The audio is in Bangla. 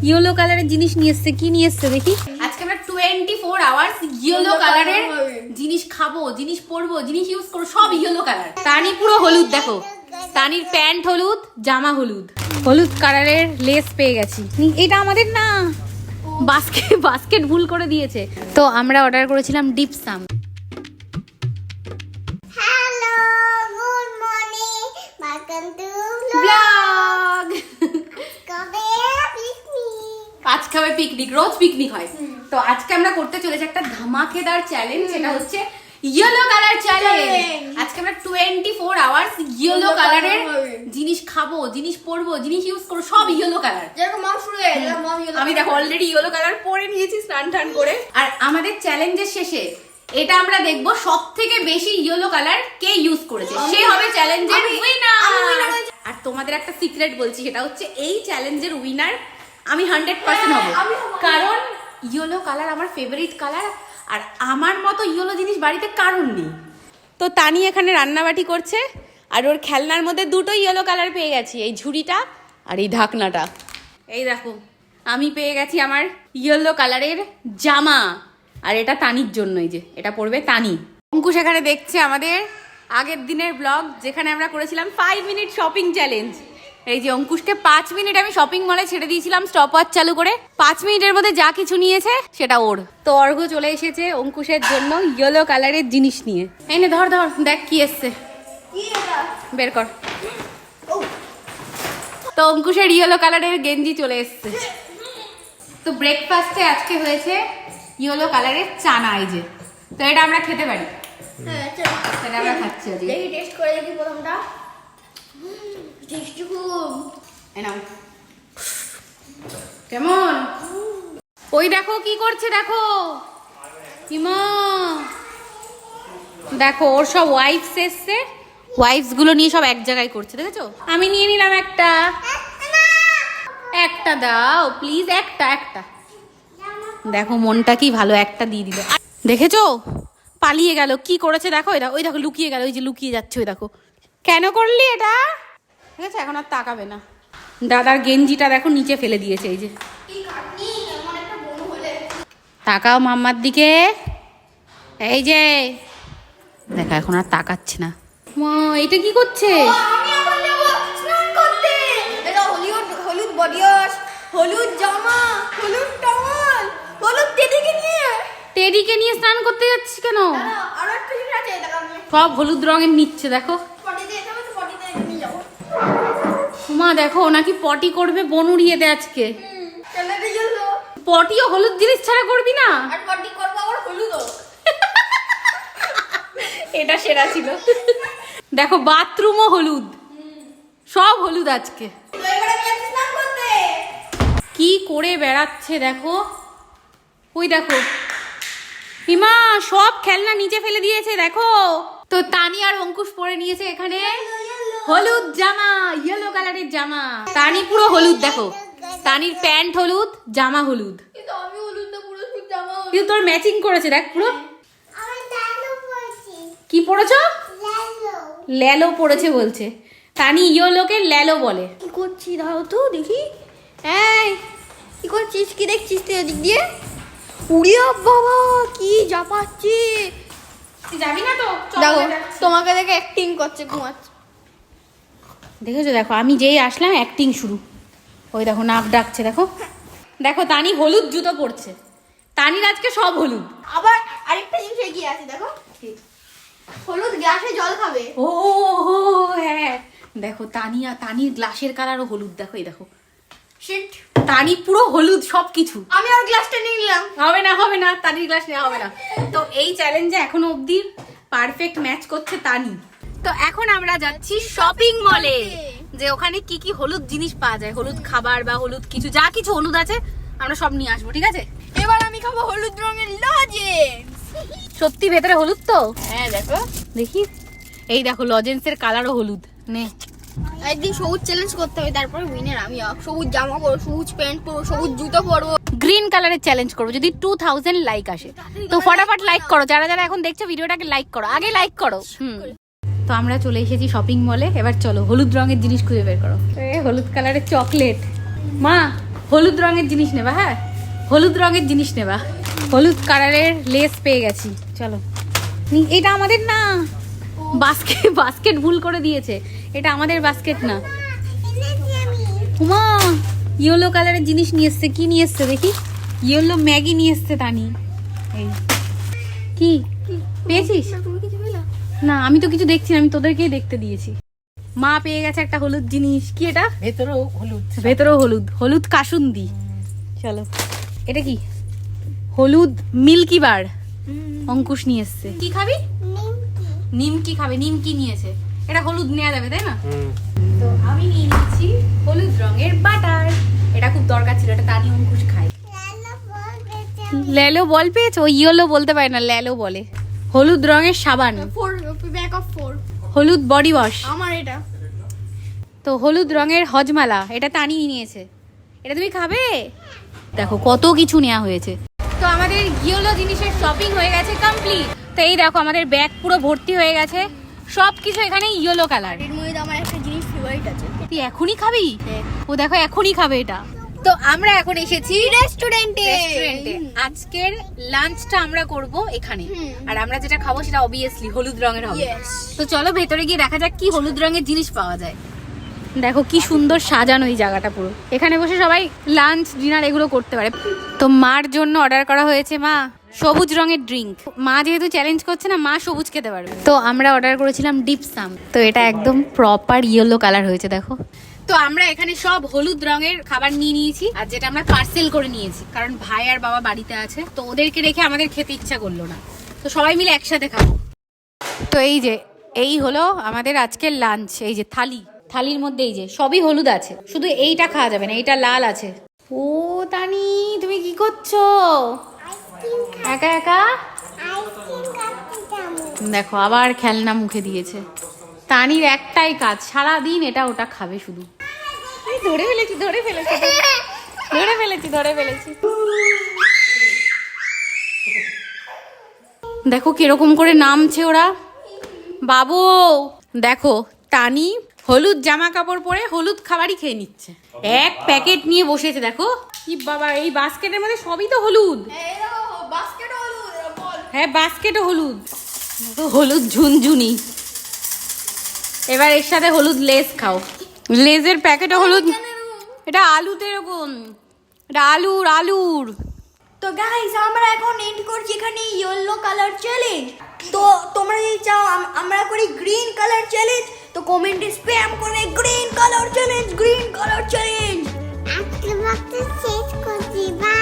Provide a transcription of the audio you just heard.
ইয়েলো কালারের জিনিস নিয়ে এসছে। কি নিয়ে এসছে দেখি? আজকে আমরা 24 আওয়ার্স ইয়েলো কালারের জিনিস খাবো, জিনিস পরবো, জিনিস ইউজ করবো, সব ইয়েলো কালার। তানি পুরো হলুদ, দেখো তানির প্যান্ট হলুদ, জামা হলুদ, হলুদ কালারের লেস পেয়ে গেছি। এটা আমাদের না, বাস্কেট ভুল করে দিয়েছে। তো আমরা অর্ডার করেছিলাম ডিপসাম। Hello, good morning, welcome to blog. কবে পিকনিক। আজকে হবে পিকনিক, রোজ পিকনিক হয়। তো আজকে আমরা করতে চলেছি একটা ধামাকেদার চ্যালেঞ্জ, সেটা হচ্ছে ইয়েলো কালার চ্যালেঞ্জ। আজকে আমরা 24 আওয়ার্স ইয়েলো কালারের জিনিস খাবো, জিনিস পরবো, জিনিস ইউজ করবো, সব ইয়েলো কালার। যেরকম মম শুরু হয়ে গেল, মম ইয়েলো। আমি দেখো অলরেডি ইয়েলো কালার পরে নিয়েছি স্নান টান করে। আর আমাদের চ্যালেঞ্জের শেষে এটা আমরা দেখবো সব থেকে বেশি ইয়েলো কালার কে ইউজ করেছে, সে হবে চ্যালেঞ্জের উইনার। আর তোমাদের একটা সিক্রেট বলছি, সেটা হচ্ছে এই চ্যালেঞ্জের উইনার আমি 100% হব, কারণ ইয়েলো কালার আমার ফেভারিট কালার। আর আমার মতো ইয়েলো জিনিস বাড়িতে কারণ নেই। তো তানি এখানে রান্নাবাটি করছে, আর ওর খেলনার মধ্যে দুটো ইয়েলো কালার পেয়ে গেছি, এই ঝুড়িটা আর এই ঢাকনাটা। এই দেখো আমি পেয়ে গেছি আমার ইয়েলো কালারের জামা, আর এটা তানির জন্য, এই যে এটা পরবে তানি। অঙ্কুশ এখানে দেখছে আমাদের আগের দিনের ব্লগ, যেখানে আমরা করেছিলাম 5 মিনিট শপিং চ্যালেঞ্জ। এই যে অঙ্কুশকে 5 মিনিট আমি শপিং মলে ছেড়ে দিয়েছিলাম স্টপ ওয়াচ চালু করে। 5 মিনিটের মধ্যে যা কিছু নিয়েছে সেটা ওর। তো অর্ঘ চলে এসেছে অঙ্কুশের জন্য ইয়েলো কালারের জিনিস নিয়ে। এই নে ধর ধর, দেখ কি এসছে, কি এটা? বের কর। তো অঙ্কুশের ইয়েলো কালারের গেঞ্জি চলে এসছে। তো ব্রেকফাস্টে আজকে হয়েছে ইয়েলো কালারের চানা, এই যে। তো এটা আমরা খেতে পারি, হ্যাঁ চল, এটা আমরা খাচ্ছি আজকে। দেখি টেস্ট করে দেখি প্রথমটা। টেস্টি খুব। এই নাও। কেমন? ওই দেখো কি করছে, দেখো হিমা, দেখো ওর সব ওয়াইফস এসছে, ওয়াইফস গুলো নিয়ে সব এক জায়গায় করছে, দেখেছো? আমি নিয়ে নিলাম একটা। একটা দাও প্লিজ, একটা একটা। দেখো মনটা কি ভালো, একটা দিয়ে দিল। দেখেছো পালিয়ে গেল, কি করেছে দেখো। এটা ওই দেখো লুকিয়ে গেল, ওই যে লুকিয়ে যাচ্ছে, ওই দেখো। কেন করলি এটা? ঠিক আছে এখন আর তাকাবে না। দাদার গেঞ্জিটা দেখো নিচে ফেলে দিয়েছে, এই যে। কি খাটনি, এমন একটা বনু হলে। তাকাও মাম্মার দিকে, এই যে দেখা, এখন আর তাকাচ্ছে না। মা এটা কি করছে? আমি এখন যাব স্নান করতে। এটা হলুদ বডি ওয়াশ, হলুদ জামা, হলুদ টাওয়াল, হলুদ টেডিকে নিয়ে। টেডিকে নিয়ে স্নান করতে যাচ্ছিস কেন? আর একটা জিনিস আছে, দেখো আমি সব হলুদ রঙের নিচ্ছে, দেখো। পটিতে এটা আমি পটিতে নিয়ে যাব। মা দেখো ও নাকি পটি করবে বনুড়িয়েতে আজকে। চলে গেল। পটিও হলুদ জিনিস ছাড়া করবি না? আর পটি করব আবার হলুদ। এটা সেরা ছিল। দেখো বাথরুমও হলুদ, সব হলুদ আজকে। তো এবারে আমি যাচ্ছি স্নান করতে। কি করে বেড়াচ্ছে দেখো, ওই দেখো হিমা সব খেলনা নিচে ফেলে দিয়েছে, দেখো। তো তানি আর অঙ্কুশ পরে নিয়েছে এখানে হলুদ জামা, ইয়েলো কালারের জামা। তানি পুরো হলুদ, দেখো তানির প্যান্ট হলুদ, জামা হলুদ, কিন্তু আমি হলুদ না, পুরো জামা হলুদ। কিন্তু তোর ম্যাচিং করেছে দেখ পুরো। আমি লালো পরছি। কি পড়েছো? লালো। ল্যালো পড়েছে বলছে। তানি ইয়েলোকে ল্যালো বলে। কি করছিস দাও তো দেখি। এই কি করছিস, কি দেখছিস তুই ওদিক দিয়ে? উড়িয়া বাবা কি জাপাচ্ছি। তুই যাবি না তো? দেখো তোমাকে দেখে অ্যাক্টিং করছে, ঘুমাচ্ছে। দেখেছো দেখো, আমি যেই আসলাম অ্যাক্টিং শুরু। ওই দেখো নাক ডাকছে, দেখো দেখো তানি হলুদ জুতো পরছে। তানির আজকে সব হলুদ। আবার আরেকটা জিনিস এগিয়ে আছে, দেখো হলুদ গ্লাসে জল খাবে। ও হ্যাঁ দেখো তানির গ্লাসের কালারও হলুদ, দেখো এই দেখো। শিট, তানি পুরো হলুদ সবকিছু। আমি আর গ্লাসটা নিয়ে নিলাম। হবে না তানির গ্লাস নেওয়া হবে না। তো এই চ্যালেঞ্জে এখনো অবধি পারফেক্ট ম্যাচ করছে তানি। তো এখন আমরা যাচ্ছি শপিং মলে, যে ওখানে কি কি হলুদ জিনিস পাওয়া যায়, হলুদ খাবার বা হলুদ কিছু, যা কিছু হলুদ আছে আমরা সব নিয়ে আসবো, ঠিক আছে? এবার আমি খাবো হলুদ রঙের লজেন্স। সত্যি ভেতরে হলুদ তো? হ্যাঁ দেখো, দেখি এই দেখো লজেন্সের কালারও হলুদ। নে একদিন সবুজ চ্যালেঞ্জ করতে হবে, তারপরে উইনার আমি। সবুজ জামা পরবো, সবুজ প্যান্ট পরবো, সবুজ জুতো পরবো, গ্রিন কালারের চ্যালেঞ্জ করবো যদি 2000 লাইক আসে। তো ফটাফট লাইক করো, যারা যারা এখন দেখছো ভিডিওটাকে লাইক করো, আগে লাইক করো। তো আমরা চলে এসেছি শপিং মলে, এবার চলো হলুদ রঙের জিনিস খুঁজে বের করো। হলুদ কালারের চকলেট। মা হলুদ রঙের জিনিস নেবা, হ্যাঁ হলুদ রঙের জিনিস নেবা। হলুদ কালারের লেস পেয়ে গেছি, চলো। এটা আমাদের না, বাস্কেট ভুল করে দিয়েছে, এটা আমাদের বাস্কেট না। উমা ইয়েলো কালারের জিনিস নিয়ে এসছে, কি নিয়ে এসছে দেখি, ইয়েলো ম্যাগি নিয়ে এসছে তানি। এই কি পেয়েছিস? তুমি কিছু পেলা? না আমি তো কিছু দেখছি না, আমি তোদেরকেই দেখতে দিয়েছি। মা পেয়ে গেছে একটা হলুদ জিনিস, কি এটা? ভেতরেও হলুদ, ভেতরেও হলুদ, হলুদ কাসুন্দি। চলো এটা কি? হলুদ মিল্কি বার অঙ্কুশ নিয়ে এসছে। কি খাবি? নিমকি খাবে, নিমকি নিয়েছে। এটা হলুদ নেওয়া যাবে তাই না? তো আমি নিয়ে নিয়েছি হলুদ রঙের বাটার, এটা খুব দরকার ছিল, এটা তানি অঙ্কুশ খায়। লেলো বল পেয়েছে, ও ইয়েলো বলতে পারে না, লেলো বলে। হলুদ রঙের সাবান, 4 ব্যাক অফ 4 হলুদ বডি ওয়াশ, আমার এটা। তো হলুদ রঙের হজমালা, এটা তানি নিয়েছে। এটা তুমি খাবে? দেখো কত কিছু নেওয়া হয়েছে। তো আমাদের ইয়েলো জিনিসের শপিং হয়ে গেছে কমপ্লিট। তো এই দেখো আমাদের ব্যাগ পুরো ভর্তি হয়ে গেছে, সব কিছু এখানে ইয়েলো কালার। এর মধ্যে আমার একটা জিনিস ফেভারিট আছে। তুই এখনই খাবি? ও দেখো এখনই খাবে এটা। তো আমরা এখন এসেছি রেস্টুরেন্টে। আজকের লাঞ্চটা আমরা করব এখানে, আর আমরা যেটা খাবো সেটা অবভিয়াসলি হলুদ রঙের হবে। Yes. তো চলো ভেতরে গিয়ে দেখা যাক কি হলুদ রঙের জিনিস পাওয়া যায়। দেখো কি সুন্দর সাজানো এই জায়গাটা পুরো, এখানে বসে সবাই লাঞ্চ ডিনার এগুলো করতে পারে। তো মার জন্য অর্ডার করা হয়েছে মা সবুজ রঙের ড্রিঙ্ক। মা যেহেতু চ্যালেঞ্জ করছে না, মা সবুজ খেতে পারবে। তো আমরা অর্ডার করেছিলাম ডিপসাম, তো এটা একদম প্রপার ইয়েলো কালার হয়েছে দেখো। তো আমরা এখানে সব হলুদ রঙের খাবার নিয়ে নিয়েছি, আর যেটা আমরা পার্সেল করে নিয়েছি, কারণ ভাই আর বাবা বাড়িতে আছে, তো ওদেরকে রেখে আমাদের খেতে ইচ্ছা করলো না, তো সবাই মিলে একসাথে খাবো। তো এই হলো আমাদের আজকের লাঞ্চ। এই যে থালির মধ্যে এই যে সবই হলুদ আছে, শুধু এইটা খাওয়া যাবে না, এইটা লাল আছে। ও তানি তুমি কি করছো একা একা? দেখো আবার খেলনা মুখে দিয়েছে। তানির একটাই কাজ, সারাদিন এটা ওটা খাবে শুধু। ধরে ফেলেছি। দেখো কিরকম করে নামছে ওরা। বাবু দেখো তানি হলুদ জামা কাপড় পরে হলুদ খাবারই খেয়ে নিচ্ছে, এক প্যাকেট নিয়ে বসেছে। দেখো কি বাবা, এই বাস্কেটের মধ্যে সবই তো হলুদ। হ্যাঁ বাস্কেটও হলুদ, হলুদ ঝুনঝুনি। এবার এর সাথে হলুদ লেস খাও, লেজের প্যাকেটও হলুদ। এটা আলুতে এরকম, এটা আলুর। তো গাইস আমরা এখন এন্ড করছি এখানে ইয়েলো কালার চ্যালেঞ্জ। তো তোমরা যদি চাও আমরা করি গ্রিন কালার চ্যালেঞ্জ, তো কমেন্টে স্প্যাম করবে গ্রিন কালার চ্যালেঞ্জ। আজকে বক্তব্য শেষ করছি, বাই।